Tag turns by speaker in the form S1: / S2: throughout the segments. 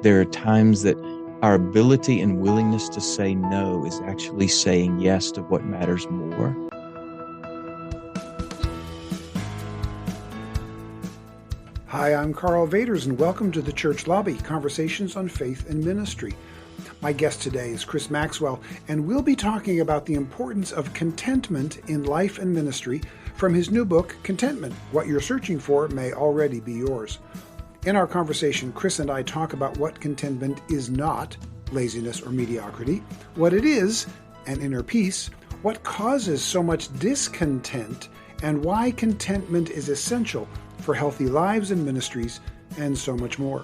S1: There are times that our ability and willingness to say no is actually saying yes to what matters more.
S2: Hi, I'm Karl Vaters, and welcome to the Church Lobby, Conversations on Faith and Ministry. My guest today is Chris Maxwell, and we'll be talking about the importance of contentment in life and ministry from his new book, Contentment. What you're searching for may already be yours. In our conversation, Chris and I talk about what contentment is not, laziness or mediocrity, what it is, an inner peace, what causes so much discontent, and why contentment is essential for healthy lives and ministries, and so much more.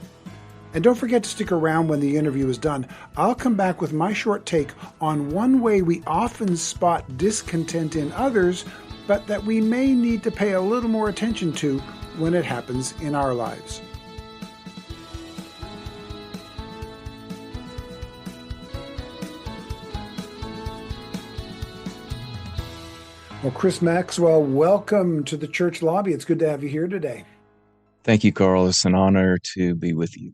S2: And don't forget to stick around when the interview is done. I'll come back with my short take on one way we often spot discontent in others, but that we may need to pay a little more attention to when it happens in our lives. Well, Chris Maxwell, welcome to the Church Lobby. It's good to have you here today.
S1: Thank you, Karl. It's an honor to be with you.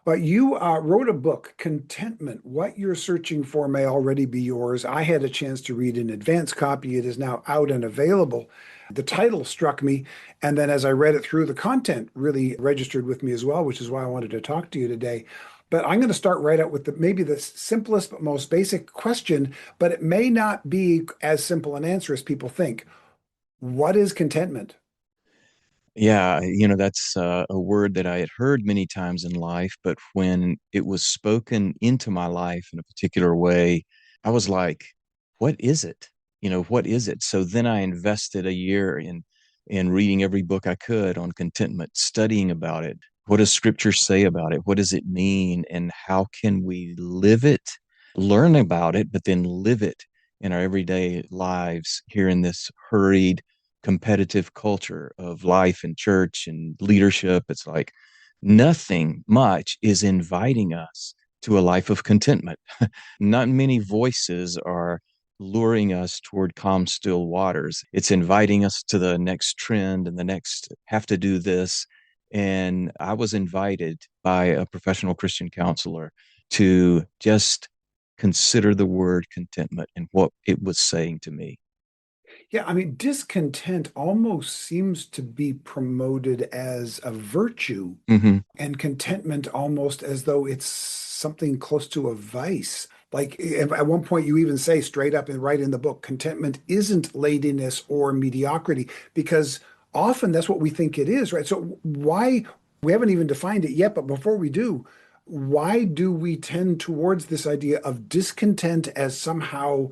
S2: Well, you wrote a book, Contentment. What you're searching for may already be yours. I had a chance to read an advance copy. It is now out and available. The title struck me, and then as I read it through, the content really registered with me as well, which is why I wanted to talk to you today. But I'm going to start right out with maybe the simplest but most basic question, but it may not be as simple an answer as people think. What is contentment?
S1: Yeah, that's a word that I had heard many times in life, but when it was spoken into my life in a particular way, I was like, what is it? What is it? So then I invested a year in reading every book I could on contentment, studying about it. What does scripture say about it? What does it mean? And how can we live it, learn about it, but then live it in our everyday lives here in this hurried, competitive culture of life and church and leadership? It's like nothing much is inviting us to a life of contentment. Not many voices are luring us toward calm, still waters. It's inviting us to the next trend and the next have to do this. And I was invited by a professional Christian counselor to just consider the word contentment and what it was saying to me.
S2: Yeah, I mean, discontent almost seems to be promoted as a virtue,
S1: Hmm.
S2: and contentment almost as though it's something close to a vice. Like at one point, you even say straight up and right in the book, contentment isn't laziness or mediocrity, because often that's what we think it is, right? So why, we haven't even defined it yet, but before we do, why do we tend towards this idea of discontent as somehow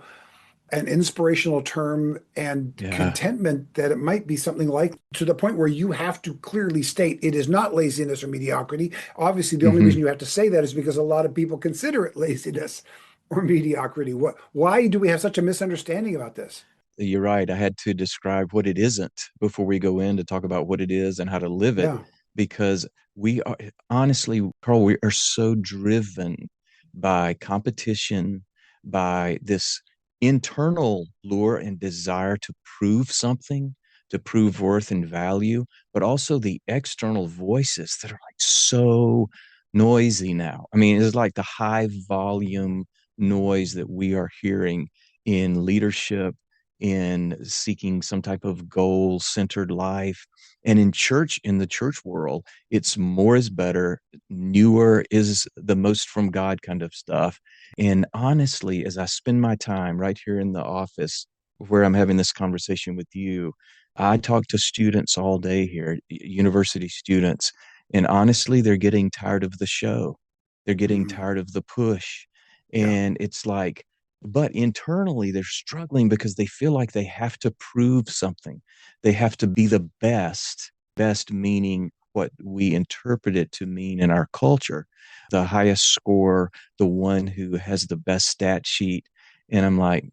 S2: an inspirational term, and
S1: Yeah.
S2: contentment that it might be something like, to the point where you have to clearly state it is not laziness or mediocrity? Obviously, the only reason
S1: Hmm.
S2: you have to say that is because a lot of people consider it laziness or mediocrity. Why do we have such a misunderstanding about this?
S1: You're right. I had to describe what it isn't before we go in to talk about what it is and how to live it,
S2: Yeah.
S1: because we are honestly, Karl, we are so driven by competition, by this internal lure and desire to prove something, to prove worth and value, but also the external voices that are like so noisy now. I mean, it's like the high volume noise that we are hearing in leadership, in seeking some type of goal centered life. And in church, in the church world, it's more is better, newer is the most from God kind of stuff. And honestly, as I spend my time right here in the office where I'm having this conversation with you, I talk to students all day here, university students, and honestly, they're getting tired of the show. They're getting
S2: Mhm.
S1: tired of the push.
S2: Yeah.
S1: And it's like, but internally, they're struggling because they feel like they have to prove something. They have to be the best meaning what we interpret it to mean in our culture, the highest score, the one who has the best stat sheet. And I'm like,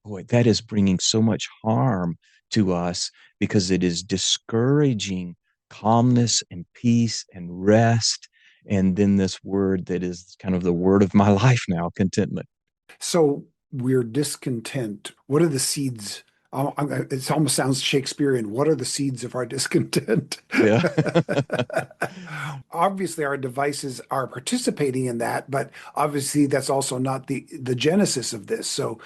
S1: boy, that is bringing so much harm to us because it is discouraging calmness and peace and rest. And then this word that is kind of the word of my life now, contentment.
S2: So we're discontent. What are the seeds It almost sounds Shakespearean. What are the seeds of our discontent?
S1: Yeah.
S2: Obviously, our devices are participating in that, but obviously, that's also not the genesis of this. So,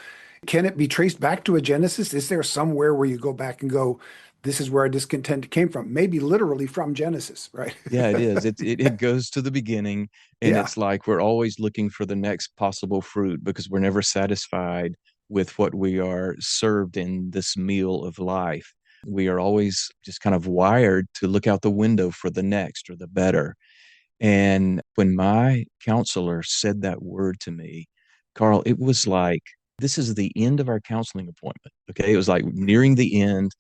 S2: can it be traced back to a genesis? Is there somewhere where you go back and go, this is where our discontent came from? Maybe literally from Genesis, right?
S1: Yeah, it is. It goes to the beginning, and
S2: Yeah.
S1: it's like we're always looking for the next possible fruit because we're never satisfied with what we are served in this meal of life. We are always just kind of wired to look out the window for the next or the better. And when my counselor said that word to me, Karl, it was like this is the end of our counseling appointment. Okay. It was like nearing the end.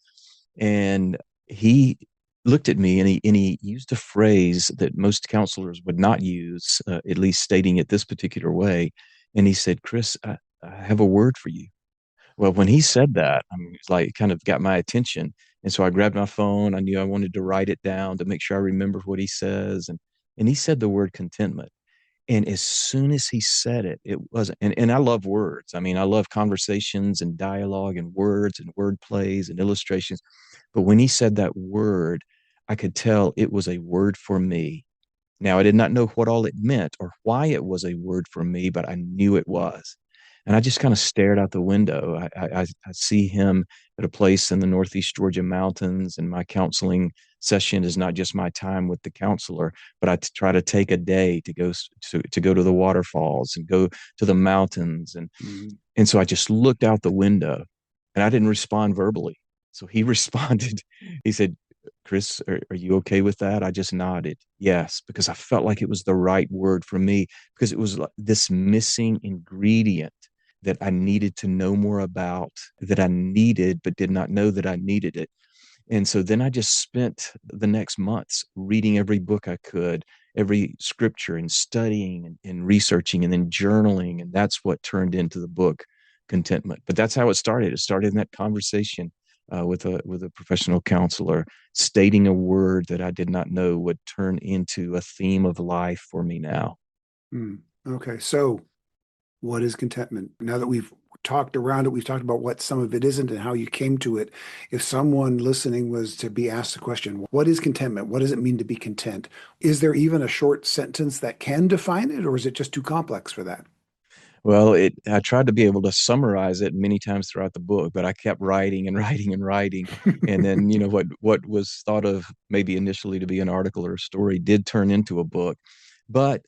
S1: And he looked at me and he used a phrase that most counselors would not use, at least stating it this particular way. And he said, Chris, I have a word for you. Well, when he said that, I mean, it's like it kind of got my attention. And so I grabbed my phone. I knew I wanted to write it down to make sure I remember what he says. And he said the word contentment. And as soon as he said it, it wasn't, and I love words. I mean, I love conversations and dialogue and words and word plays and illustrations. But when he said that word, I could tell it was a word for me. Now, I did not know what all it meant or why it was a word for me, but I knew it was. And I just kind of stared out the window. I see him at a place in the Northeast Georgia mountains, and my counseling session is not just my time with the counselor, but try to take a day to go to the waterfalls and go to the mountains,
S2: Mhm.
S1: and so I just looked out the window, and I didn't respond verbally. So he responded. He said, Chris, are you okay with that? I just nodded. Yes, because I felt like it was the right word for me because it was like this missing ingredient that I needed to know more about, that I needed, but did not know that I needed it. And so then I just spent the next months reading every book I could, every scripture, and studying and researching and then journaling. And that's what turned into the book Contentment. But that's how it started. It started in that conversation with a professional counselor, stating a word that I did not know would turn into a theme of life for me now.
S2: Mm. Okay. So, what is contentment? Now that we've talked around it, we've talked about what some of it isn't and how you came to it. If someone listening was to be asked the question, what is contentment? What does it mean to be content? Is there even a short sentence that can define it, or is it just too complex for that?
S1: Well, I tried to be able to summarize it many times throughout the book, but I kept writing and writing and writing. And then, what was thought of maybe initially to be an article or a story did turn into a book. But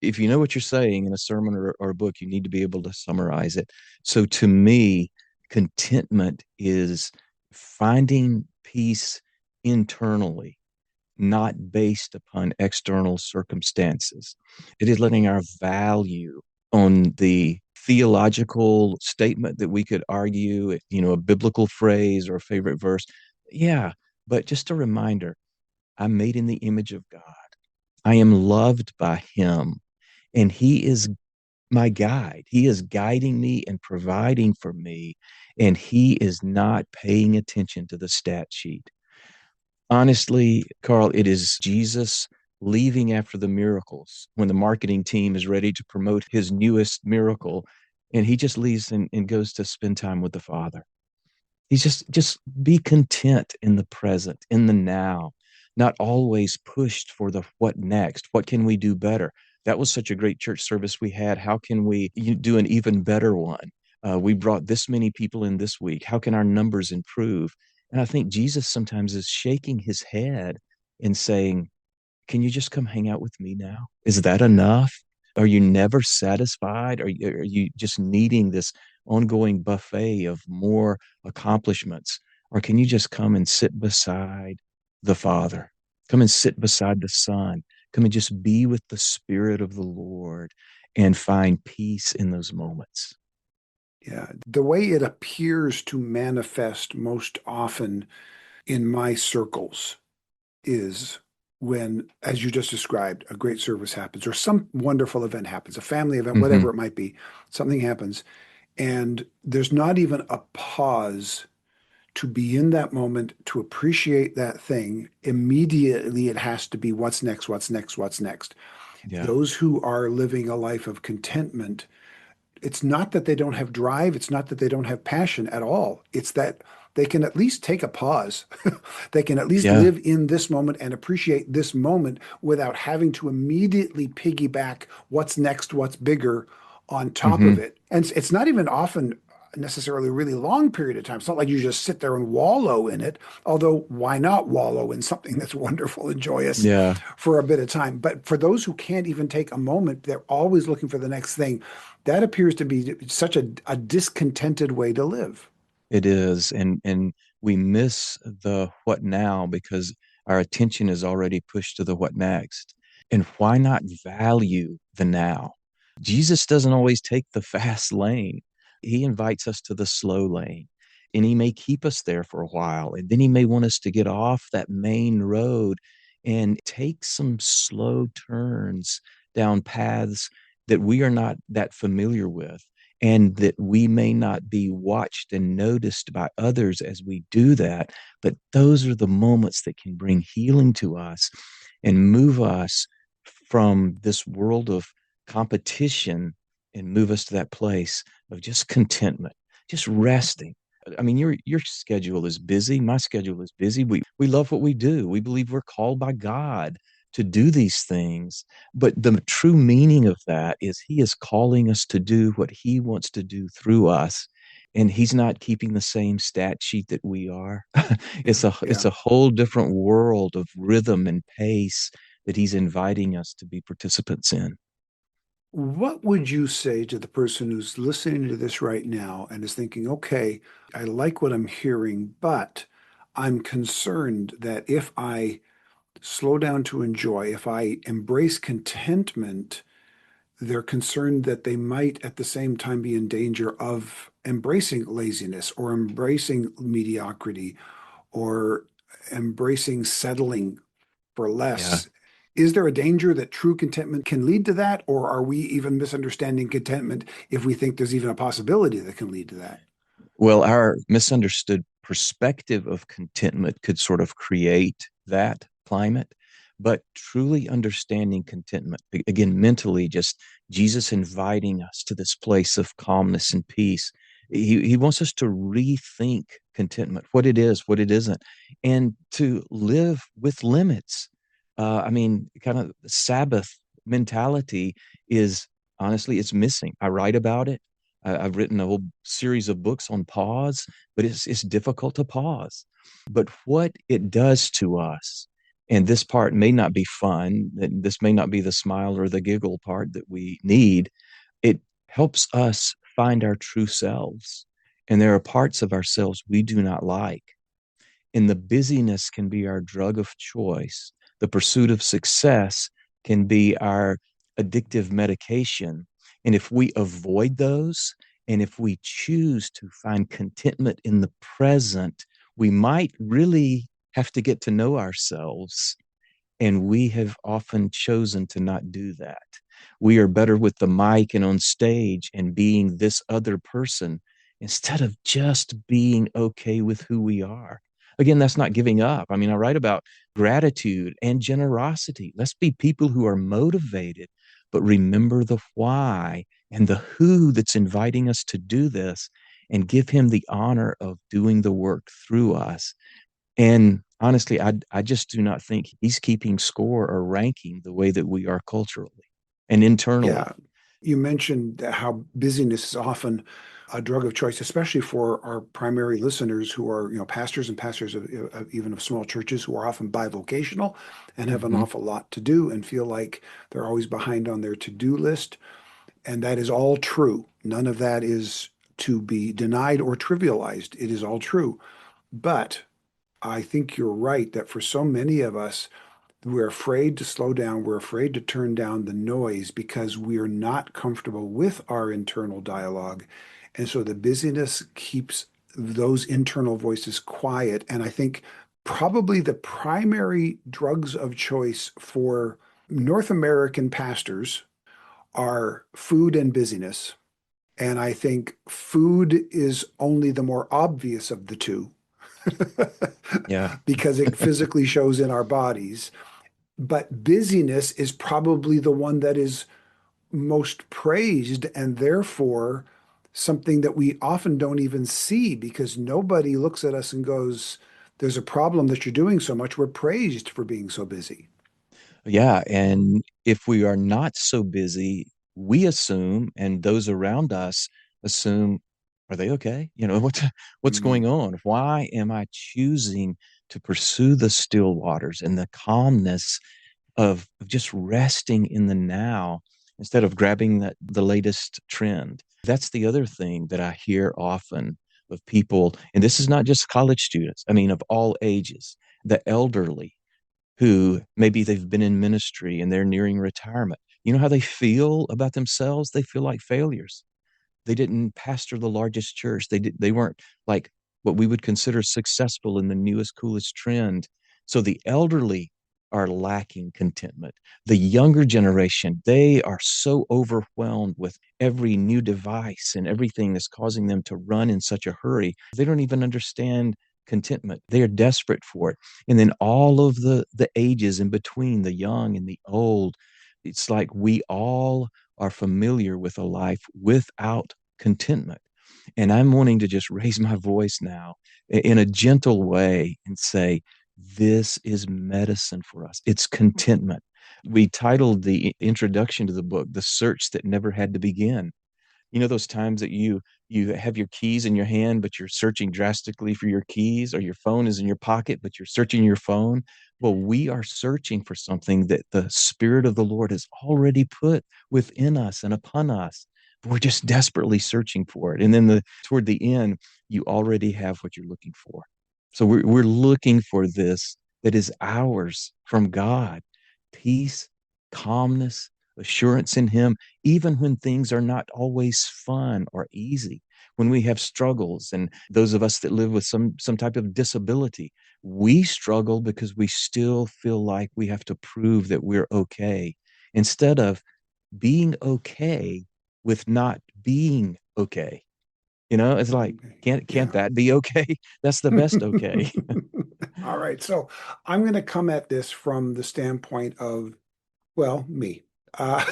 S1: if you know what you're saying in a sermon or a book, you need to be able to summarize it. So to me, contentment is finding peace internally, not based upon external circumstances. It is letting our value on the theological statement that we could argue, a biblical phrase or a favorite verse. Yeah, but just a reminder, I'm made in the image of God. I am loved by him, and he is my guide. He is guiding me and providing for me, and he is not paying attention to the stat sheet. Honestly, Karl, it is Jesus leaving after the miracles when the marketing team is ready to promote his newest miracle, and he just leaves and goes to spend time with the Father. He's just be content in the present, in the now, not always pushed for the what next. What can we do better? That was such a great church service we had. How can we do an even better one? We brought this many people in this week. How can our numbers improve? And I think Jesus sometimes is shaking his head and saying, can you just come hang out with me now? Is that enough? Are you never satisfied? Are you just needing this ongoing buffet of more accomplishments? Or can you just come and sit beside the Father? Come and sit beside the Son. Come and just be with the Spirit of the Lord and find peace in those moments.
S2: Yeah, the way it appears to manifest most often in my circles is when, as you just described, a great service happens or some wonderful event happens, a family event,
S1: Hmm.
S2: whatever it might be, something happens, and there's not even a pause to be in that moment, to appreciate that thing. Immediately, it has to be what's next, what's next, what's next.
S1: Yeah.
S2: Those who are living a life of contentment, it's not that they don't have drive, it's not that they don't have passion at all. It's that they can at least take a pause. They can at least
S1: Yeah.
S2: live in this moment and appreciate this moment without having to immediately piggyback what's next, what's bigger on top of
S1: Hmm.
S2: it. And it's not even often necessarily a really long period of time. It's not like you just sit there and wallow in it, although why not wallow in something that's wonderful and joyous
S1: Yeah,
S2: for a bit of time? But for those who can't even take a moment, they're always looking for the next thing. That appears to be such a discontented way to live.
S1: it is. And we miss the what now because our attention is already pushed to the what next. And why not value the now? Jesus doesn't always take the fast lane. He invites us to the slow lane. And he may keep us there for a while. And then he may want us to get off that main road and take some slow turns down paths that we are not that familiar with, and that we may not be watched and noticed by others as we do that. But those are the moments that can bring healing to us and move us from this world of competition and move us to that place of just contentment, just resting. I mean, your schedule is busy. My schedule is busy. We love what we do. We believe we're called by God to do these things. But the true meaning of that is He is calling us to do what He wants to do through us. And He's not keeping the same stat sheet that we are.
S2: Yeah,
S1: It's
S2: yeah.
S1: a whole different world of rhythm and pace that He's inviting us to be participants in.
S2: What would you say to the person who's listening to this right now and is thinking, okay, I like what I'm hearing, but I'm concerned that if I slow down to enjoy, if I embrace contentment, they're concerned that they might at the same time be in danger of embracing laziness or embracing mediocrity or embracing settling for
S1: Yeah.
S2: less. Is there a danger that true contentment can lead to that? Or are we even misunderstanding contentment if we think there's even a possibility that can lead to that?
S1: Well, our misunderstood perspective of contentment could sort of create that climate. But truly understanding contentment, again, mentally, just Jesus inviting us to this place of calmness and peace. He wants us to rethink contentment, what it is, what it isn't, and to live with limits. I mean, kind of Sabbath mentality is honestly, it's missing. I write about it. I've written a whole series of books on pause, but it's difficult to pause. But what it does to us, and this part may not be fun, this may not be the smile or the giggle part that we need. It helps us find our true selves. And there are parts of ourselves we do not like. And the busyness can be our drug of choice. The pursuit of success can be our addictive medication. And if we avoid those, and if we choose to find contentment in the present, we might really have to get to know ourselves. And we have often chosen to not do that. We are better with the mic and on stage and being this other person instead of just being okay with who we are. Again, that's not giving up. I mean, I write about gratitude and generosity. Let's be people who are motivated, but remember the why and the who that's inviting us to do this and give him the honor of doing the work through us. And honestly, I just do not think he's keeping score or ranking the way that we are culturally and
S2: Yeah.
S1: internally.
S2: You mentioned how busyness is often a drug of choice, especially for our primary listeners who are, pastors and pastors of even of small churches who are often bivocational and have an
S1: Hmm.
S2: awful lot to do and feel like they're always behind on their to-do list. And that is all true. None of that is to be denied or trivialized. It is all true. But I think you're right that for so many of us, we're afraid to slow down. We're afraid to turn down the noise because we are not comfortable with our internal dialogue. And so the busyness keeps those internal voices quiet. And I think probably the primary drugs of choice for North American pastors are food and busyness. And I think food is only the more obvious of the two
S1: Yeah.
S2: because it physically shows in our bodies. But busyness is probably the one that is most praised and therefore something that we often don't even see because nobody looks at us and goes, there's a problem that you're doing so much. We're praised for being so busy.
S1: Yeah, and if we are not so busy, we assume, and those around us assume, are they okay? What's going
S2: Mm,
S1: on? Why am I choosing to pursue the still waters and the calmness of just resting in the now instead of grabbing the latest trend? That's the other thing that I hear often of people, and this is not just college students, I mean, of all ages, the elderly who maybe they've been in ministry and they're nearing retirement. You know how they feel about themselves? They feel like failures. They didn't pastor the largest church. They weren't like what we would consider successful in the newest, coolest trend. So the elderly are lacking contentment. The younger generation, they are so overwhelmed with every new device and everything that's causing them to run in such a hurry. They don't even understand contentment. They are desperate for it. And then all of the ages in between, the young and the old, it's like we all are familiar with a life without contentment. And I'm wanting to just raise my voice now in a gentle way and say, this is medicine for us. It's contentment. We titled the introduction to the book, The Search That Never Had to Begin. You know those times that you have your keys in your hand but you're searching drastically for your keys, or your phone is in your pocket but you're searching your phone? Well, we are searching for something that the Spirit of the Lord has already put within us and upon us. We're just desperately searching for it, and then toward the end you already have what you're looking for. So we're looking for this that is ours from God: peace, calmness, assurance in Him, even when things are not always fun or easy. When we have struggles, and those of us that live with some type of disability, we struggle because we still feel like we have to prove that we're okay, instead of being okay with not being okay. It's like, can't
S2: yeah.
S1: that be okay? That's the best okay.
S2: All right. So I'm going to come at this from the standpoint of, well, me. Uh,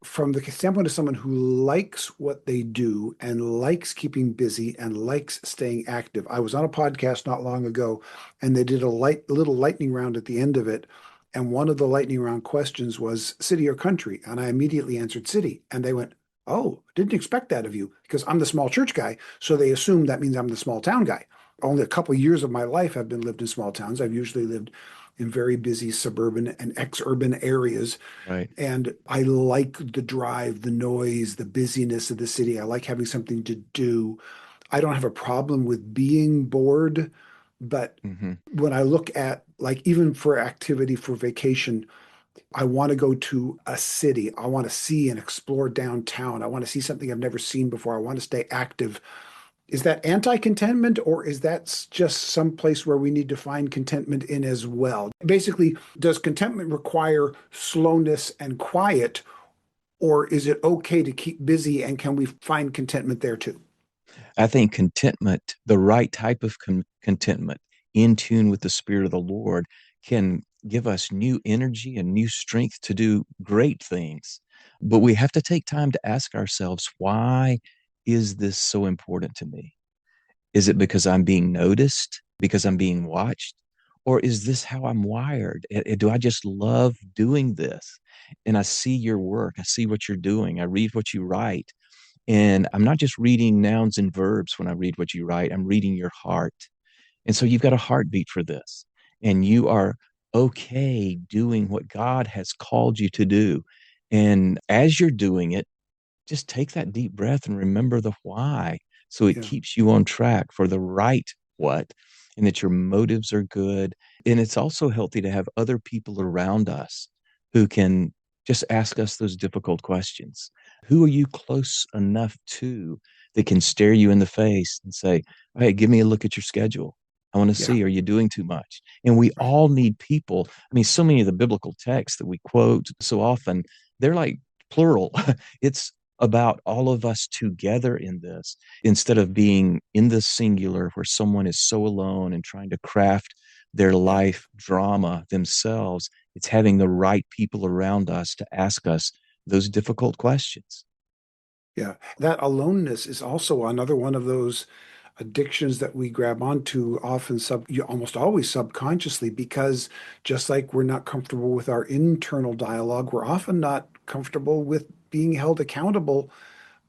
S2: from the standpoint of someone who likes what they do and likes keeping busy and likes staying active. I was on a podcast not long ago, and they did a little lightning round at the end of it. And one of the lightning round questions was city or country. And I immediately answered city. And they went, oh, didn't expect that of you because I'm the small church guy. So they assume that means I'm the small town guy. Only a couple of years of my life have been lived in small towns. I've usually lived in very busy suburban and ex-urban areas.
S1: Right.
S2: And I like the drive, the noise, the busyness of the city. I like having something to do. I don't have a problem with being bored, but
S1: Hmm.
S2: when I look at, like, even for activity for vacation, I want to go to a city. I want to see and explore downtown. I want to see something I've never seen before. I want to stay active. Is that anti-contentment, or is that just some place where we need to find contentment in as well? Basically, does contentment require slowness and quiet, or is it okay to keep busy and can we find contentment there too?
S1: I think contentment, the right type of contentment, in tune with the Spirit of the Lord, can give us new energy and new strength to do great things. But we have to take time to ask ourselves, why is this so important to me? Is it because I'm being noticed, because I'm being watched? Or is this how I'm wired? Do I just love doing this? And I see your work, I see what you're doing, I read what you write. And I'm not just reading nouns and verbs when I read what you write, I'm reading your heart. And so you've got a heartbeat for this. And you are okay doing what God has called you to do. And as you're doing it, just take that deep breath and remember the why. So it
S2: Yeah,
S1: keeps you on track for the right what, and that your motives are good. And it's also healthy to have other people around us who can just ask us those difficult questions. Who are you close enough to that can stare you in the face and say, hey, give me a look at your schedule. I want to
S2: yeah,
S1: see, are you doing too much? And we
S2: right.
S1: all need people. I mean, so many of the biblical texts that we quote so often, they're like plural. It's about all of us together in this, instead of being in the singular where someone is so alone and trying to craft their
S2: Yeah.
S1: life drama themselves. It's having the right people around us to ask us those difficult questions.
S2: Yeah. That aloneness is also another one of those addictions that we grab onto often almost always subconsciously, because just like we're not comfortable with our internal dialogue, we're often not comfortable with being held accountable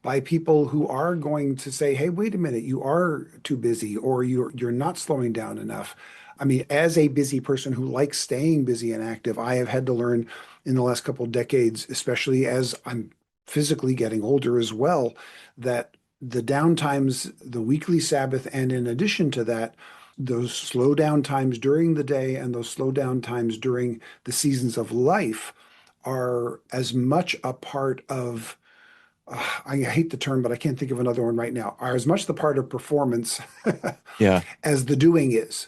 S2: by people who are going to say, "Hey, wait a minute, you are too busy, or you're not slowing down enough." I mean, as a busy person who likes staying busy and active, I have had to learn in the last couple of decades, especially as I'm physically getting older as well, that the downtimes, the weekly Sabbath, and in addition to that, those slow down times during the day and those slow down times during the seasons of life are as much a part of I hate the term, but I can't think of another one right now, are as much the part of performance
S1: Yeah.
S2: as the doing is,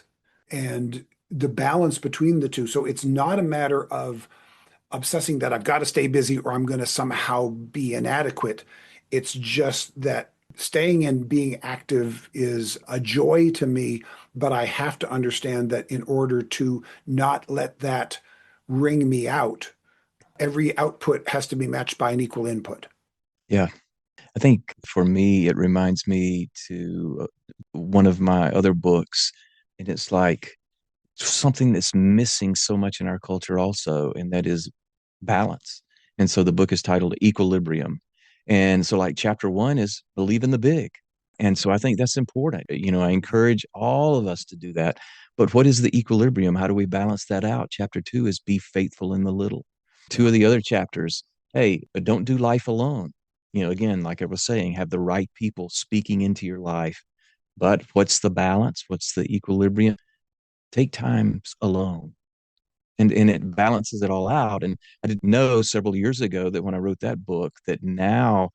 S2: and the balance between the two. So it's not a matter of obsessing that I've got to stay busy or I'm going to somehow be inadequate. It's just that staying and being active is a joy to me, but I have to understand that in order to not let that wring me out, every output has to be matched by an equal input.
S1: Yeah. I think for me, it reminds me to one of my other books, and it's like something that's missing so much in our culture also, and that is balance. And so the book is titled Equilibrium. And so, like, chapter one is believe in the big. And so I think that's important. I encourage all of us to do that. But what is the equilibrium? How do we balance that out? Chapter two is be faithful in the little. Two
S2: Yeah.
S1: of the other chapters, hey, don't do life alone. Again, like I was saying, have the right people speaking into your life. But what's the balance? What's the equilibrium? Take times alone. And it balances it all out. And I didn't know several years ago that when I wrote that book, that now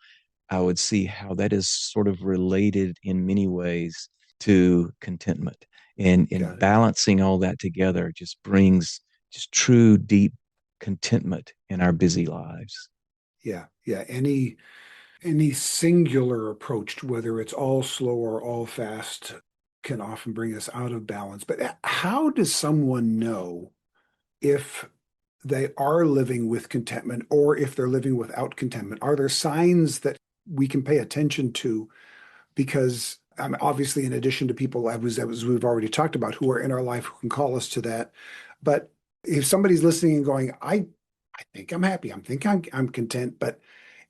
S1: I would see how that is sort of related in many ways to contentment. And
S2: Got it.
S1: balancing all that together just brings just true, deep contentment in our busy lives.
S2: Yeah. Yeah. Any singular approach, whether it's all slow or all fast, can often bring us out of balance. But how does someone know if they are living with contentment or if they're living without contentment? Are there signs that we can pay attention to? Because obviously, in addition to people as we've already talked about, who are in our life who can call us to that, but if somebody's listening and going, I think I'm happy, I'm content, but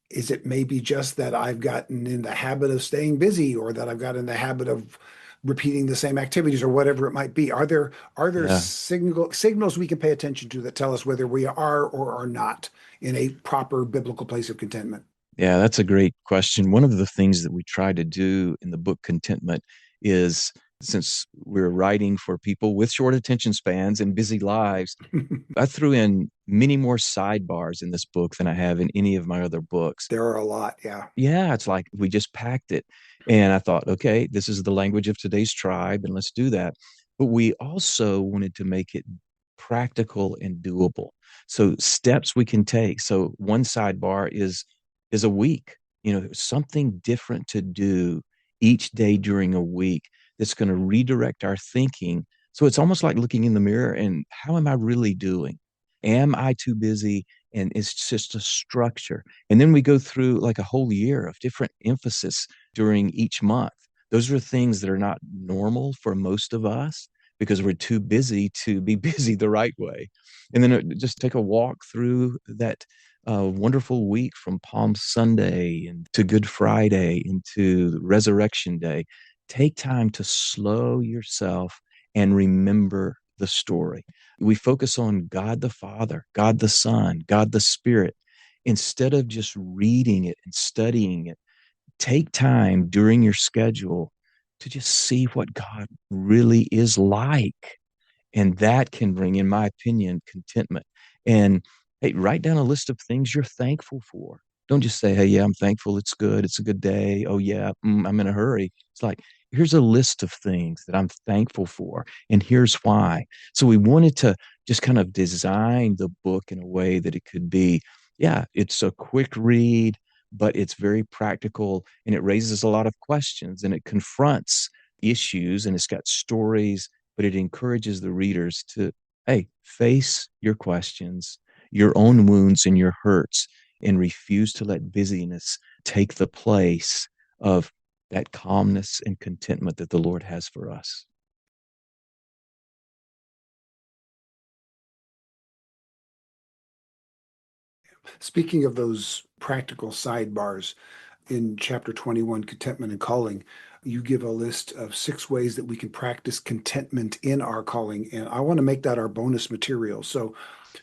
S2: is it maybe just that I've gotten in the habit of staying busy, or that I've got in the habit of repeating the same activities, or whatever it might be? Are there
S1: Yeah.
S2: signals we can pay attention to that tell us whether we are or are not in a proper biblical place of contentment?
S1: Yeah, that's a great question. One of the things that we try to do in the book Contentment is, since we're writing for people with short attention spans and busy lives, I threw in many more sidebars in this book than I have in any of my other books.
S2: There are a lot, yeah.
S1: Yeah, it's like we just packed it. And I thought, okay, this is the language of today's tribe, and let's do that. But we also wanted to make it practical and doable. So steps we can take. So one sidebar is a week, something different to do each day during a week that's going to redirect our thinking. So it's almost like looking in the mirror and how am I really doing? Am I too busy? And it's just a structure. And then we go through like a whole year of different emphasis during each month. Those are things that are not normal for most of us because we're too busy to be busy the right way. And then just take a walk through that wonderful week from Palm Sunday and to Good Friday into Resurrection Day. Take time to slow yourself and remember the story. We focus on God the Father, God the Son, God the Spirit. Instead of just reading it and studying it, take time during your schedule to just see what God really is like. And that can bring, in my opinion, contentment. And hey, write down a list of things you're thankful for. Don't just say, hey, yeah, I'm thankful. It's good. It's a good day. Oh, yeah, I'm in a hurry. It's like, here's a list of things that I'm thankful for. And here's why. So we wanted to just kind of design the book in a way that it could be, yeah, it's a quick read, but it's very practical and it raises a lot of questions and it confronts issues and it's got stories, but it encourages the readers to, hey, face your questions, your
S2: Yeah,
S1: own wounds and your hurts, and refuse to let busyness take the place of that calmness and contentment that the Lord has for us.
S2: Speaking of those practical sidebars, in chapter 21, Contentment and Calling, you give a list of 6 ways that we can practice contentment in our calling. And I want to make that our bonus material. So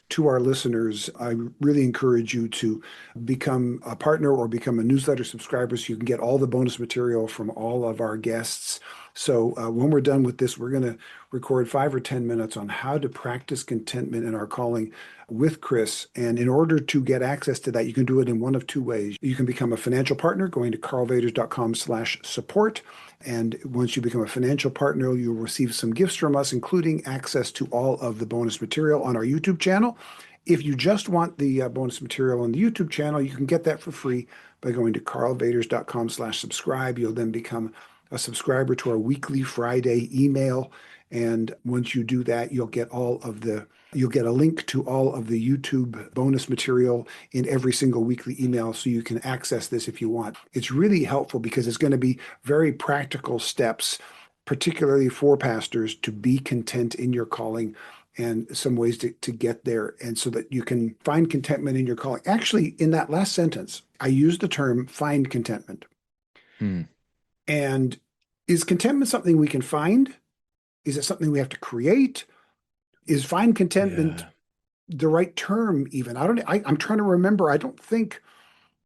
S2: to our listeners, I really encourage you to become a partner or become a newsletter subscriber so you can get all the bonus material from all of our guests. So when we're done with this, we're going to record 5 or 10 minutes on how to practice contentment in our calling with Chris. And in order to get access to that, you can do it in one of 2 ways. You can become a financial partner going to karlvaters.com/support. And once you become a financial partner, you'll receive some gifts from us, including access to all of the bonus material on our YouTube channel. If you just want the bonus material on the YouTube channel, you can get that for free by going to karlvaters.com/subscribe. You'll then become a subscriber to our weekly Friday email. And once you do that, you'll get a link to all of the YouTube bonus material in every single weekly email so you can access this if you want. It's really helpful because it's going to be very practical steps, particularly for pastors, to be content in your calling and some ways to get there, and so that you can find contentment in your calling. Actually, in that last sentence, I used the term find contentment.
S1: Hmm.
S2: And is contentment something we can find? Is it something we have to create? Is find contentment
S1: Yeah.
S2: the right term even? I'm trying to remember. I don't think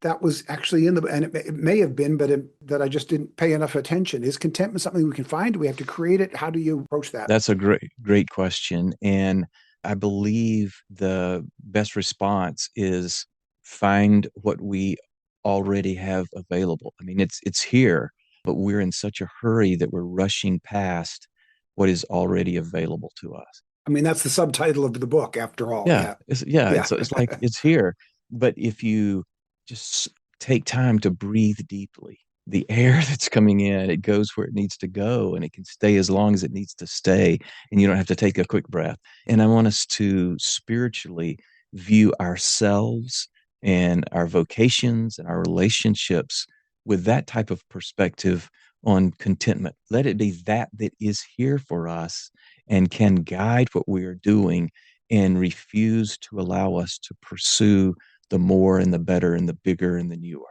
S2: that was actually in and it may have been, but that I just didn't pay enough attention. Is contentment something we can find? Do we have to create it? How do you approach that?
S1: That's a great question. And I believe the best response is find what we already have available. I mean, it's here, but we're in such a hurry that we're rushing past what is already available to us.
S2: I mean, that's the subtitle of the book, after all.
S1: Yeah,
S2: Yeah. Yeah.
S1: it's like it's here. But if you just take time to breathe deeply, the air that's coming in, it goes where it needs to go and it can stay as long as it needs to stay, and you don't have to take a quick breath. And I want us to spiritually view ourselves and our vocations and our relationships with that type of perspective on contentment. Let it be that that is here for us and can guide what we are doing and refuse to allow us to pursue the more and the better and the bigger and the newer.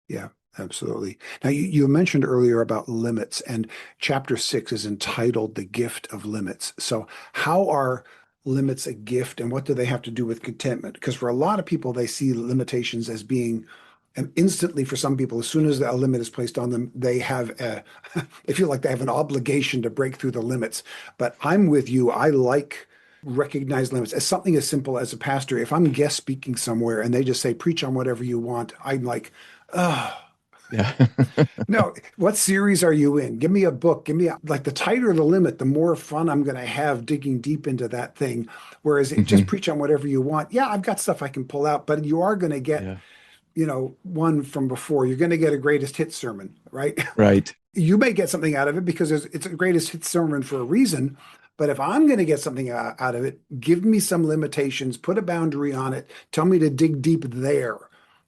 S2: Yeah, absolutely. Now, you mentioned earlier about limits, and chapter 6 is entitled The Gift of Limits. So, how are limits a gift, and what do they have to do with contentment? Because for a lot of people, they see limitations as being, and instantly for some people, as soon as a limit is placed on them, they feel like they have an obligation to break through the limits. But I'm with you. I like recognize limits as something as simple as a pastor. If I'm guest speaking somewhere and they just say, preach on whatever you want, I'm like, oh,
S1: Yeah.
S2: no, what series are you in? Give me a book. Like the tighter the limit, the more fun I'm going to have digging deep into that thing. Whereas just
S1: Mhm.
S2: preach on whatever you want. Yeah, I've got stuff I can pull out, but you are going to get,
S1: Yeah.
S2: one from before. You're going to get a greatest hit sermon, right?
S1: Right.
S2: You may get something out of it because it's a greatest hit sermon for a reason. But if I'm going to get something out of it, give me some limitations, put a boundary on it, tell me to dig deep there.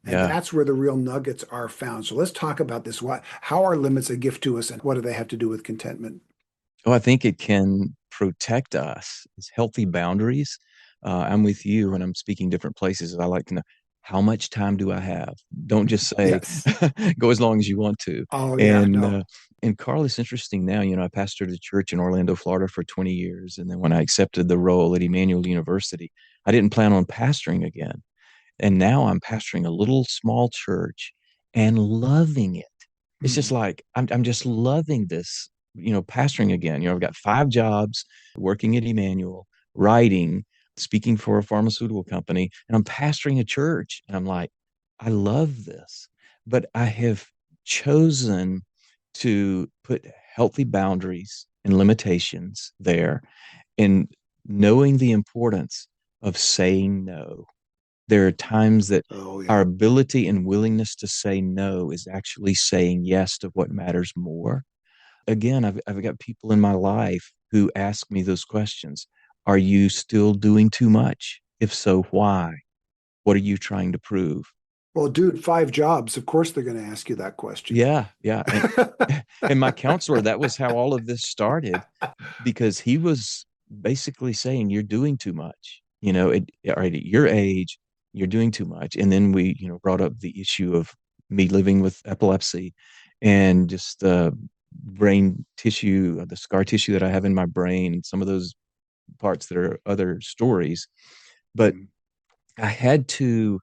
S2: And
S1: Yeah.
S2: that's where the real nuggets are found. So let's talk about this. How are limits a gift to us, and what do they have to do with contentment?
S1: Oh, I think it can protect us. It's healthy boundaries. I'm with you when I'm speaking different places. I like to know how much time do I have? Don't just say
S2: Yes.
S1: go as long as you want to.
S2: Oh, yeah.
S1: And
S2: No.
S1: uh, and Carl, it's interesting now. I pastored a church in Orlando, Florida for 20 years, and then when I accepted the role at Emmanuel University, I didn't plan on pastoring again. And now I'm pastoring a little small church and loving it. It's just
S2: Mm.
S1: like I'm just loving this, pastoring again. I've got 5 jobs, working at Emmanuel, writing, speaking for a pharmaceutical company, and I'm pastoring a church. And I'm like, I love this. But I have chosen to put healthy boundaries and limitations there, and knowing the importance of saying no. There are times that
S2: Oh,
S1: our
S2: yeah.
S1: ability and willingness to say no is actually saying yes to what matters more. Again, I've got people in my life who ask me those questions. Are you still doing too much? If so, why? What are you trying to prove?
S2: Well, dude, 5 jobs. Of course they're going to ask you that question.
S1: Yeah, yeah. And my counselor, that was how all of this started, because he was basically saying, you're doing too much. All right, at your age, you're doing too much. And then we, brought up the issue of me living with epilepsy and just the brain tissue, the scar tissue that I have in my brain, and some of those parts that are other stories. But
S2: Mm,
S1: I had to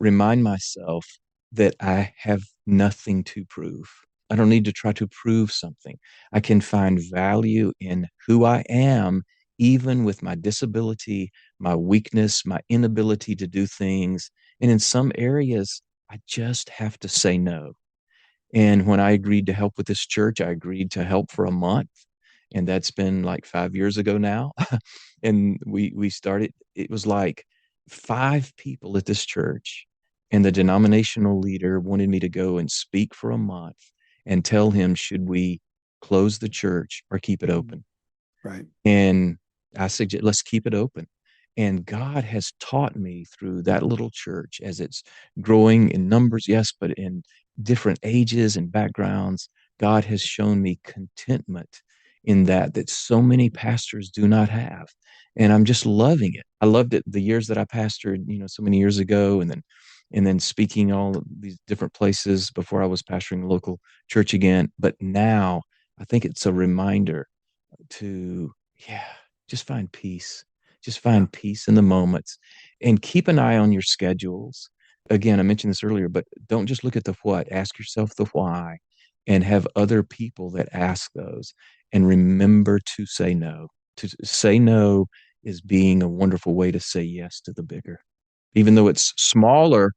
S1: remind myself that I have nothing to prove. I don't need to try to prove something. I can find value in who I am, even with my disability, my weakness, my inability to do things. And in some areas, I just have to say no. And when I agreed to help with this church, I agreed to help for a month. And that's been like 5 years ago now. And we started, it was like 5 people at this church. And the denominational leader wanted me to go and speak for a month and tell him, should we close the church or keep it
S2: mm,
S1: open?
S2: right.
S1: And I suggest let's keep it open. And God has taught me through that little church as it's growing in numbers, yes, but in different ages and backgrounds. God has shown me contentment in that so many pastors do not have. And I'm just loving it. I loved it the years that I pastored, so many years ago, and then speaking all of these different places before I was pastoring a local church again. But now I think it's a reminder to, yeah, just find peace. Just
S2: Yeah.
S1: find peace in the moments and keep an eye on your schedules. Again, I mentioned this earlier, but don't just look at the what, ask yourself the why, and have other people that ask those. And remember to say no. To say no is being a wonderful way to say yes to the bigger. Even though it's smaller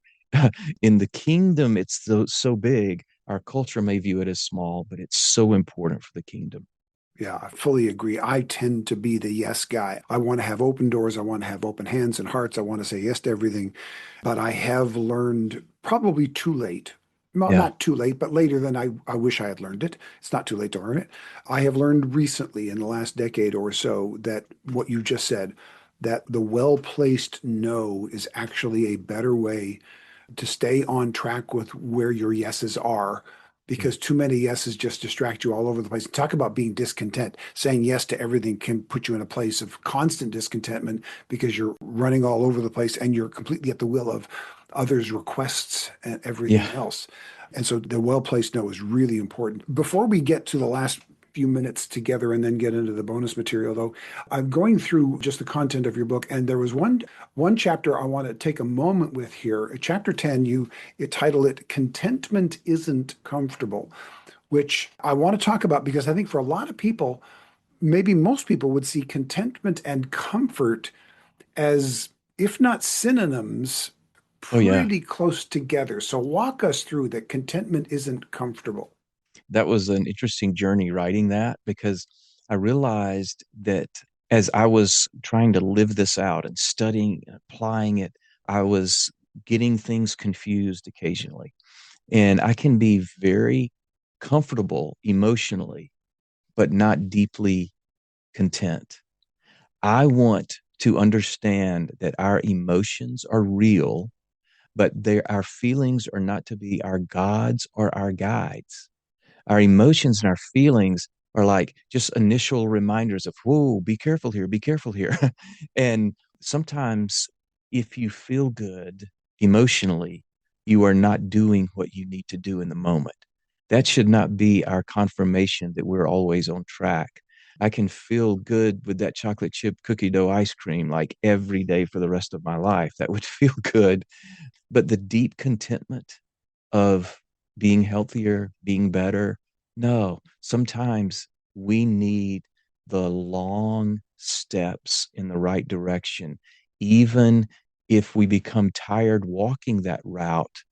S1: in the kingdom, it's so big. Our culture may view it as small, but it's so important for the kingdom.
S2: Yeah, I fully agree. I tend to be the yes guy. I want to have open doors. I want to have open hands and hearts. I want to say yes to everything. But I have learned probably too late. Well,
S1: Yeah.
S2: not too late, but later than I wish I had learned it. It's not too late to learn it. I have learned recently in the last decade or so that what you just said, that the well-placed no is actually a better way to stay on track with where your yeses are, because too many yeses just distract you all over the place. Talk about being discontent. Saying yes to everything can put you in a place of constant discontentment because you're running all over the place and you're completely at the will of others' requests and
S1: Yeah.
S2: everything else. And so the well-placed no is really important. Before we get to the last few minutes together and then get into the bonus material, though, I'm going through just the content of your book, and there was one chapter I want to take a moment with here. Chapter 10, you title it Contentment Isn't Comfortable, which I want to talk about because I think for a lot of people, maybe most people would see contentment and comfort as, if not synonyms,
S1: Oh, yeah.
S2: pretty close together. So walk us through that contentment isn't comfortable.
S1: That was an interesting journey writing that, because I realized that as I was trying to live this out and studying and applying it, I was getting things confused occasionally. And I can be very comfortable emotionally, but not deeply content. I want to understand that our emotions are real, but our feelings are not to be our gods or our guides. Our emotions and our feelings are like just initial reminders of, whoa, be careful here, be careful here. And sometimes if you feel good emotionally, you are not doing what you need to do in the moment. That should not be our confirmation that we're always on track. I can feel good with that chocolate chip cookie dough ice cream like every day for the rest of my life. That would feel good. But the deep contentment of being healthier, being better. No, sometimes we need the long steps in the right direction. Even if we become tired walking that route,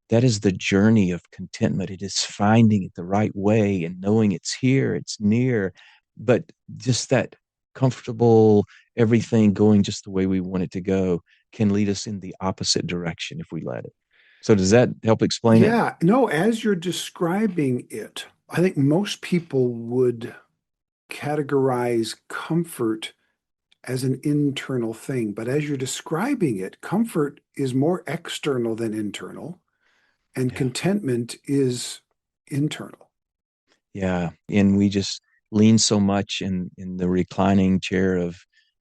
S1: that is the journey of contentment. It is finding it the right way and knowing it's here, it's near, but just that comfortable, everything going just the way we want it to go can lead us in the opposite direction if we let it. So, does that help explain it?
S2: Yeah, no, as you're describing it, I think most people would categorize comfort as an internal thing. But as you're describing it, comfort is more external than internal, and
S1: Yeah.
S2: contentment is internal.
S1: Yeah. And we just lean so much in the reclining chair of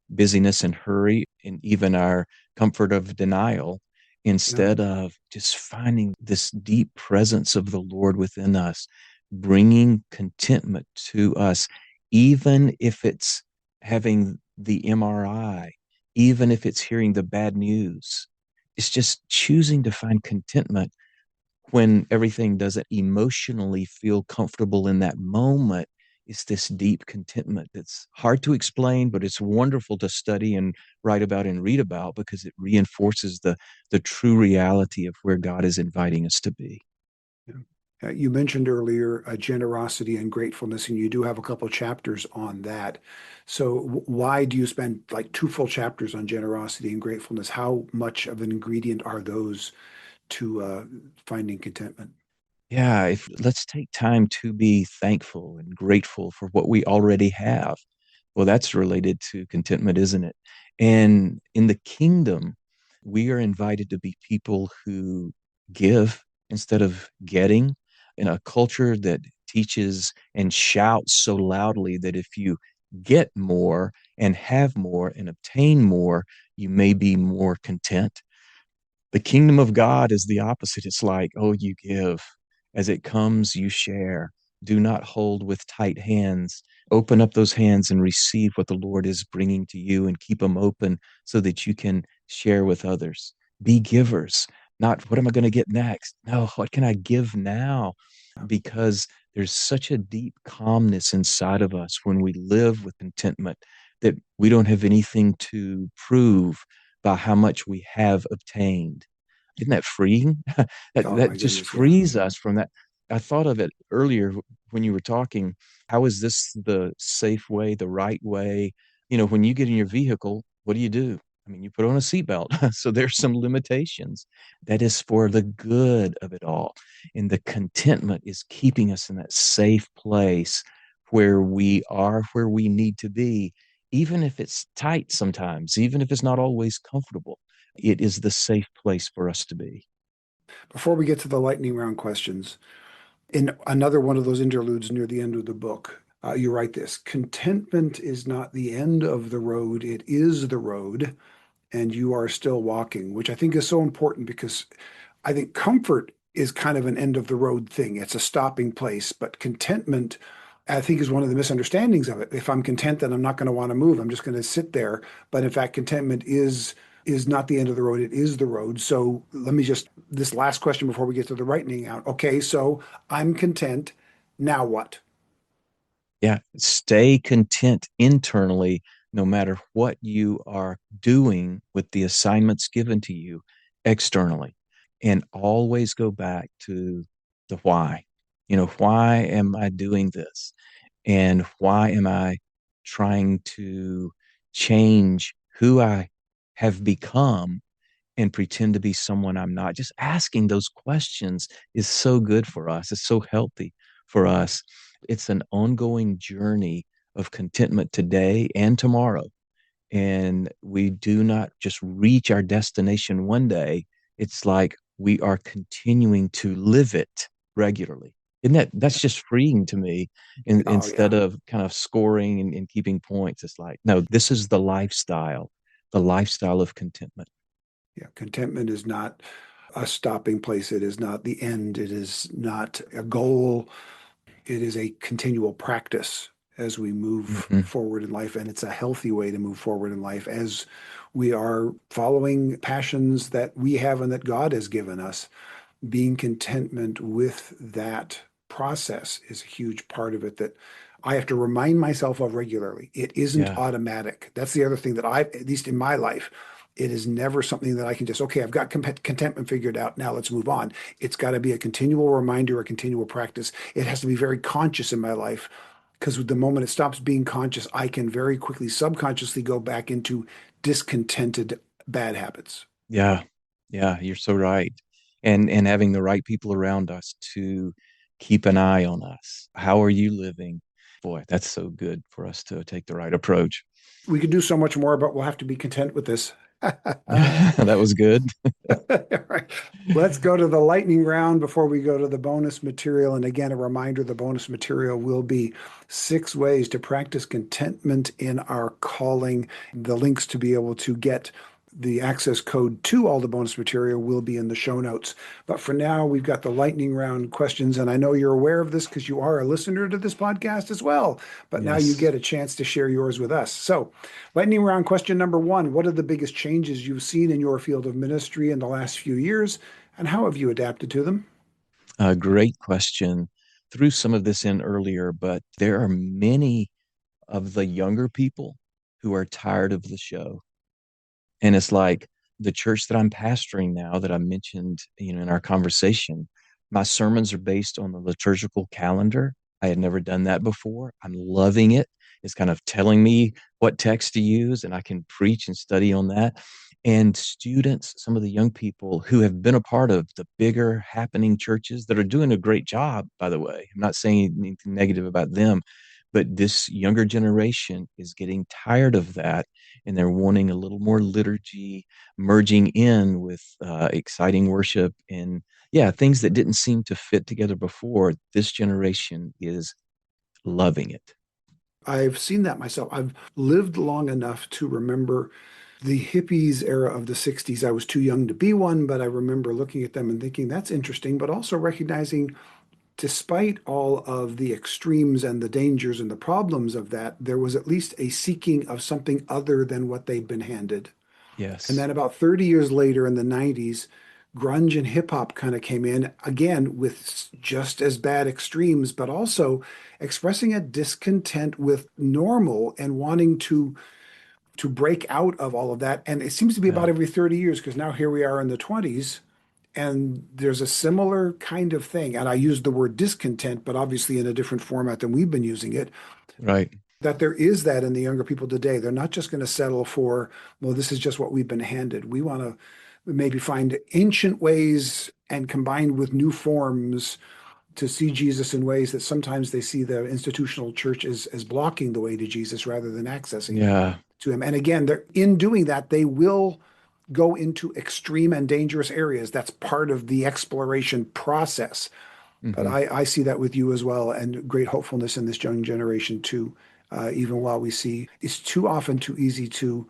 S1: busyness and hurry, and even our comfort of denial,
S2: Yeah.
S1: instead of just finding this deep presence of the Lord within us, bringing contentment to us, even if it's having the MRI, even if it's hearing the bad news. It's just choosing to find contentment when everything doesn't emotionally feel comfortable in that moment. It's this deep contentment that's hard to explain, but it's wonderful to study and write about and read about, because it reinforces the true reality of where God is inviting us to be.
S2: Yeah. You mentioned earlier generosity and gratefulness, and you do have a couple of chapters on that. So, why do you spend like two full chapters on generosity and gratefulness? How much of an ingredient are those to finding contentment?
S1: Yeah, if let's take time to be thankful and grateful for what we already have. Well, that's related to contentment, isn't it? And in the kingdom, we are invited to be people who give instead of getting, in a culture that teaches and shouts so loudly that if you get more and have more and obtain more, you may be more content. The kingdom of God is the opposite. It's like, oh, you give. As it comes, you share. Do not hold with tight hands. Open up those hands and receive what the Lord is bringing to you, and keep them open so that you can share with others. Be givers, not what am I going to get next? No, what can I give now? Because there's such a deep calmness inside of us when we live with contentment, that we don't have anything to prove by how much we have obtained. Isn't that freeing? that
S2: Oh
S1: that
S2: my
S1: just
S2: goodness, yeah.
S1: frees us from that. I thought of it earlier when you were talking. How is this the safe way, the right way? When you get in your vehicle, what do? I mean, you put on a seatbelt. So there's some limitations. That is for the good of it all. And the contentment is keeping us in that safe place where we are, where we need to be, even if it's tight sometimes, even if it's not always comfortable. It is the safe place for us to be.
S2: Before we get to the lightning round questions, in another one of those interludes near the end of the book, you write this: contentment is not the end of the road, it is the road, and you are still walking, which I think is so important because I think comfort is kind of an end of the road thing. It's a stopping place, but contentment, I think, is one of the misunderstandings of it. If I'm content, then I'm not going to want to move. I'm just going to sit there. But in fact, contentment is not the end of the road. It is the road. So let me just this last question before we get to the lightning out. Okay, so I'm content. Now what?
S1: Yeah. Stay content internally, no matter what you are doing with the assignments given to you externally. And always go back to the why. Why am I doing this? And why am I trying to change who I have become and pretend to be someone I'm not? Just asking those questions is so good for us. It's so healthy for us. It's an ongoing journey of contentment today and tomorrow. And we do not just reach our destination one day. It's like we are continuing to live it regularly. Isn't that's just freeing to me,
S2: Oh
S1: instead
S2: yeah.
S1: of kind of scoring and keeping points. It's like, no, this is the lifestyle of contentment.
S2: Yeah. Contentment is not a stopping place. It is not the end. It is not a goal. It is a continual practice as we move
S1: Hmm.
S2: forward in life, and it's a healthy way to move forward in life as we are following passions that we have and that God has given us. Being contentment with that process is a huge part of it that I have to remind myself of regularly. It isn't
S1: Yeah.
S2: automatic. That's the other thing that at least in my life, it is never something that I can just, okay, I've got contentment figured out. Now let's move on. It's got to be a continual reminder, a continual practice. It has to be very conscious in my life because the moment it stops being conscious, I can very quickly subconsciously go back into discontented bad habits.
S1: Yeah. Yeah. You're so right. And having the right people around us to keep an eye on us. How are you living? Boy, that's so good for us to take the right approach.
S2: We could do so much more, but we'll have to be content with this.
S1: That was good.
S2: All right. Let's go to the lightning round before we go to the bonus material. And again, a reminder, the bonus material will be 6 ways to practice contentment in our calling. The links to be able to get the access code to all the bonus material will be in the show notes. But for now, we've got the lightning round questions. And I know you're aware of this because you are a listener to this podcast as well. But now you
S1: Yes.
S2: get a chance to share yours with us. So, lightning round question number one: what are the biggest changes you've seen in your field of ministry in the last few years, and how have you adapted to them?
S1: Great question. Threw some of this in earlier, but there are many of the younger people who are tired of the show. And it's like the church that I'm pastoring now that I mentioned, in our conversation, my sermons are based on the liturgical calendar. I had never done that before. I'm loving it. It's kind of telling me what text to use, and I can preach and study on that. And students, some of the young people who have been a part of the bigger happening churches that are doing a great job, by the way. I'm not saying anything negative about them, but this younger generation is getting tired of that, and they're wanting a little more liturgy, merging in with exciting worship and, yeah, things that didn't seem to fit together before. This generation is loving it.
S2: I've seen that myself. I've lived long enough to remember the hippies era of the 60s. I was too young to be one, but I remember looking at them and thinking that's interesting, but also recognizing despite all of the extremes and the dangers and the problems of that, there was at least a seeking of something other than what they'd been handed. And
S1: Yes.
S2: then about 30 years later in the 90s, grunge and hip hop kind of came in again with just as bad extremes, but also expressing a discontent with normal and wanting to break out of all of that. And it seems to be about
S1: Yeah.
S2: every 30 years because now here we are in the 20s and there's a similar kind of thing. And I use the word discontent, but obviously in a different format than we've been using it,
S1: Right.
S2: that there is that in the younger people today. They're not just going to settle for, well, this is just what we've been handed. We want to maybe find ancient ways and combined with new forms to see Jesus in ways that sometimes they see the institutional church as blocking the way to Jesus rather than accessing
S1: Yeah.
S2: to him. And again, they're, in doing that, they will go into extreme and dangerous areas. That's part of the exploration process. But
S1: Hmm.
S2: I see that with you as well, and great hopefulness in this young generation too. Even while we see it's too often too easy to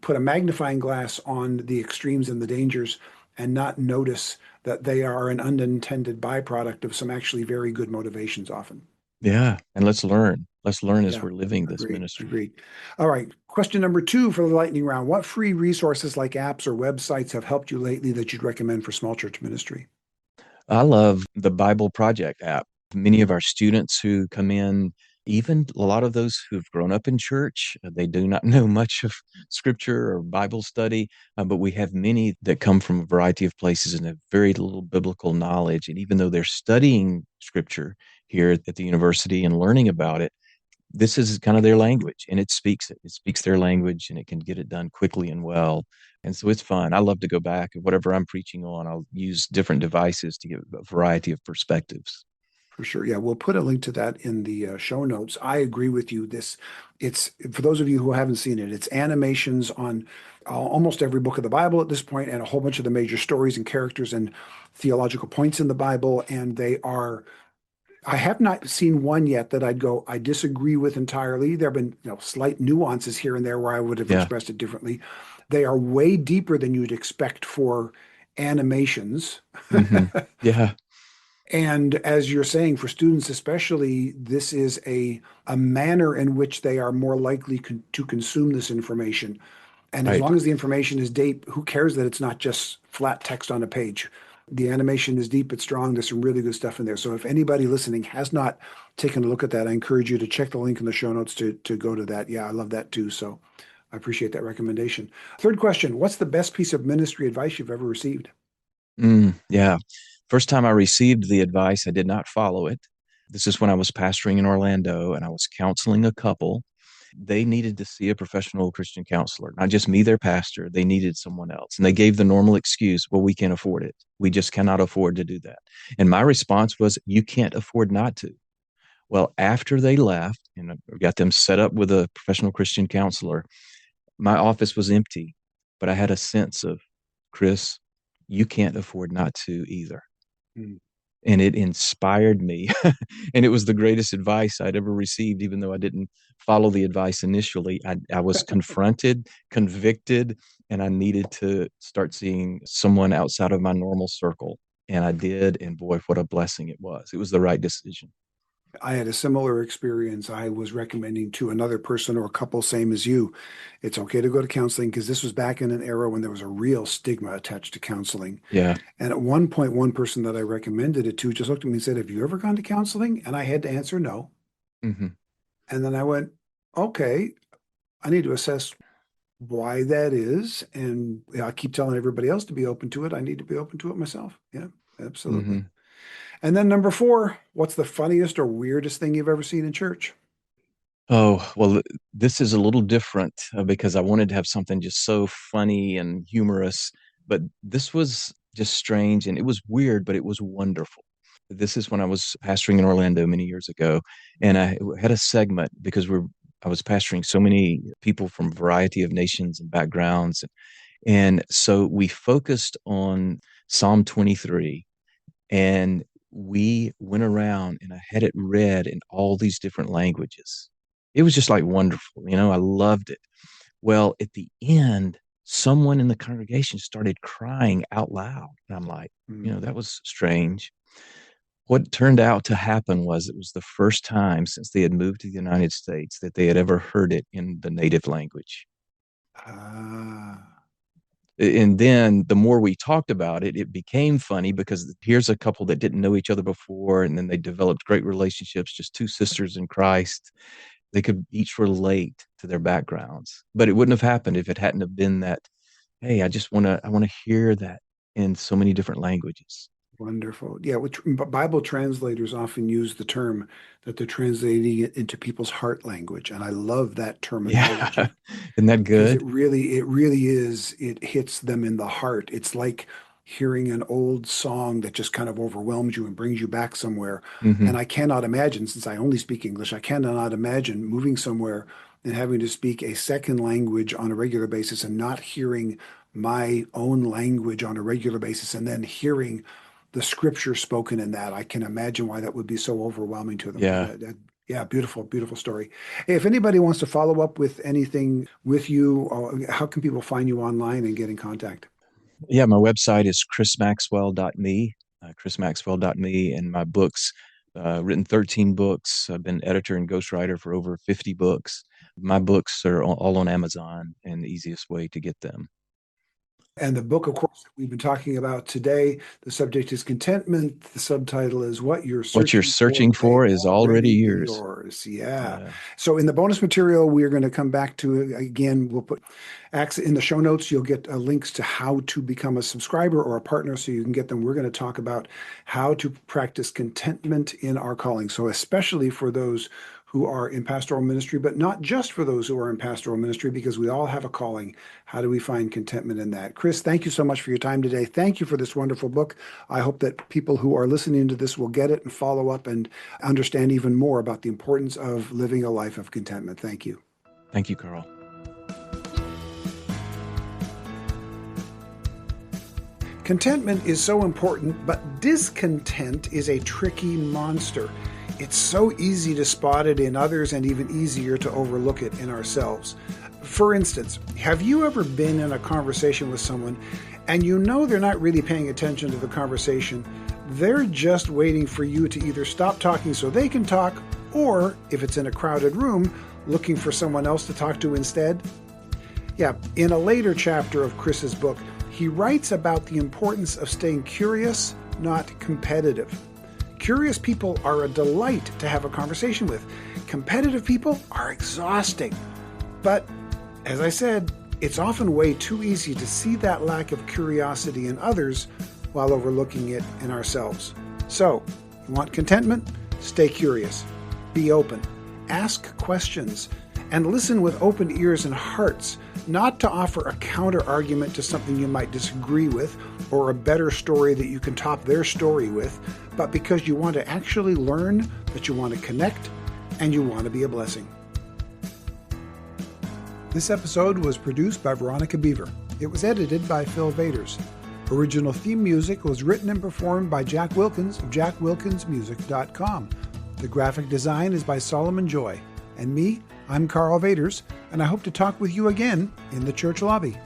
S2: put a magnifying glass on the extremes and the dangers and not notice that they are an unintended byproduct of some actually very good motivations often.
S1: Yeah. And let's learn. Let's learn as
S2: Yeah,
S1: we're living this
S2: agreed,
S1: ministry.
S2: agreed. All right, question number two for the lightning round. What free resources like apps or websites have helped you lately that you'd recommend for small church ministry?
S1: I love the Bible Project app. Many of our students who come in, even a lot of those who've grown up in church, they do not know much of scripture or Bible study, but we have many that come from a variety of places and have very little biblical knowledge. And even though they're studying scripture here at the university and learning about it, this is kind of their language, and it speaks their language, and it can get it done quickly and well. And so it's fun. I love to go back and whatever I'm preaching on, I'll use different devices to get a variety of perspectives.
S2: For sure. Yeah, we'll put a link to that in the show notes. I agree with you. It's for those of you who haven't seen it, it's animations on almost every book of the Bible at this point, and a whole bunch of the major stories and characters and theological points in the Bible. And they are, I have not seen one yet that I'd go, I disagree with entirely. There have been, slight nuances here and there where I would have
S1: Yeah.
S2: expressed it differently. They are way deeper than you'd expect for animations.
S1: Hmm. Yeah.
S2: And as you're saying, for students especially, this is a manner in which they are more likely to consume this information. And as
S1: Right.
S2: long as the information is deep, who cares that it's not just flat text on a page? The animation is deep, it's strong. There's some really good stuff in there. So if anybody listening has not taken a look at that, I encourage you to check the link in the show notes to go to that. Yeah, I love that too. So I appreciate that recommendation. Third question: what's the best piece of ministry advice you've ever received?
S1: Yeah. First time I received the advice, I did not follow it. This is when I was pastoring in Orlando and I was counseling a couple. They needed to see a professional Christian counselor, not just me, their pastor. They needed someone else. And they gave the normal excuse, well, we can't afford it. We just cannot afford to do that. And my response was, you can't afford not to. Well, after they left and I got them set up with a professional Christian counselor, my office was empty, but I had a sense of, Chris, you can't afford not to either.
S2: Mm.
S1: And it inspired me. And it was the greatest advice I'd ever received, even though I didn't follow the advice initially. I was confronted, convicted, and I needed to start seeing someone outside of my normal circle. And I did. And boy, what a blessing it was. It was the right decision.
S2: I had a similar experience. I was recommending to another person or a couple, same as you, it's okay to go to counseling because this was back in an era when there was a real stigma attached to counseling.
S1: Yeah.
S2: And at one point, one person that I recommended it to just looked at me and said, "Have you ever gone to counseling?" And I had to answer no.
S1: Hmm.
S2: And then I went, "Okay, I need to assess why that is." And I keep telling everybody else to be open to it. I need to be open to it myself. Yeah, absolutely.
S1: Hmm.
S2: And then number four, what's the funniest or weirdest thing you've ever seen in church?
S1: Oh, well, this is a little different because I wanted to have something just so funny and humorous, but this was just strange and it was weird, but it was wonderful. This is when I was pastoring in Orlando many years ago, and I had a segment because I was pastoring so many people from a variety of nations and backgrounds, and so we focused on Psalm 23, and we went around and I had it read in all these different languages. It was just like wonderful. I loved it. Well, at the end, someone in the congregation started crying out loud. And I'm like,
S2: Mm.
S1: that was strange. What turned out to happen was it was the first time since they had moved to the United States that they had ever heard it in the native language.
S2: Ah,
S1: And then the more we talked about it, it became funny because here's a couple that didn't know each other before, and then they developed great relationships, just two sisters in Christ. They could each relate to their backgrounds, but it wouldn't have happened if it hadn't have been that, hey, I want to hear that in so many different languages.
S2: wonderful. Yeah, Bible translators often use the term that they're translating it into people's heart language, and I love that
S1: Yeah.
S2: terminology
S1: Isn't that
S2: because
S1: good?
S2: it really is, it hits them in the heart. It's like hearing an old song that just kind of overwhelms you and brings you back somewhere.
S1: Hmm.
S2: And I cannot imagine, since I only speak English, I cannot imagine moving somewhere and having to speak a second language on a regular basis and not hearing my own language on a regular basis and then hearing the scripture spoken in that. I can imagine why that would be so overwhelming to them.
S1: Yeah.
S2: Yeah, beautiful, beautiful story. Hey, if anybody wants to follow up with anything with you, how can people find you online and get in contact?
S1: Yeah. My website is chrismaxwell.me, chrismaxwell.me, and my books, written 13 books. I've been editor and ghostwriter for over 50 books. My books are all on Amazon, and the easiest way to get them.
S2: And the book, of course, that we've been talking about today, the subject is contentment. The subtitle is What You're
S1: What you're
S2: Searching For
S1: searching
S2: May
S1: for is already
S2: Already Be
S1: yours.
S2: Yours. Yeah.
S1: Yeah.
S2: So in the bonus material, we're going to come back to it again. We'll put in the show notes. You'll get links to how to become a subscriber or a partner so you can get them. We're going to talk about how to practice contentment in our calling. So especially for those who are in pastoral ministry, but not just for those who are in pastoral ministry, because we all have a calling. How do we find contentment in that? Chris, thank you so much for your time today. Thank you for this wonderful book. I hope that people who are listening to this will get it and follow up and understand even more about the importance of living a life of contentment. Thank you.
S1: Thank you, Karl.
S2: Contentment is so important, but discontent is a tricky monster. It's so easy to spot it in others and even easier to overlook it in ourselves. For instance, have you ever been in a conversation with someone and you know they're not really paying attention to the conversation? They're just waiting for you to either stop talking so they can talk, or if it's in a crowded room, looking for someone else to talk to instead? Yeah, in a later chapter of Chris's book, he writes about the importance of staying curious, not competitive. Curious people are a delight to have a conversation with. Competitive people are exhausting. But, as I said, it's often way too easy to see that lack of curiosity in others while overlooking it in ourselves. So, you want contentment? Stay curious. Be open. Ask questions. And listen with open ears and hearts, not to offer a counter argument to something you might disagree with or a better story that you can top their story with, but because you want to actually learn, that you want to connect, and you want to be a blessing. This episode was produced by Veronica Beaver. It was edited by Phil Vaters. Original theme music was written and performed by Jack Wilkins of jackwilkinsmusic.com. The graphic design is by Solomon Joy. And me, I'm Karl Vaters, and I hope to talk with you again in the church lobby.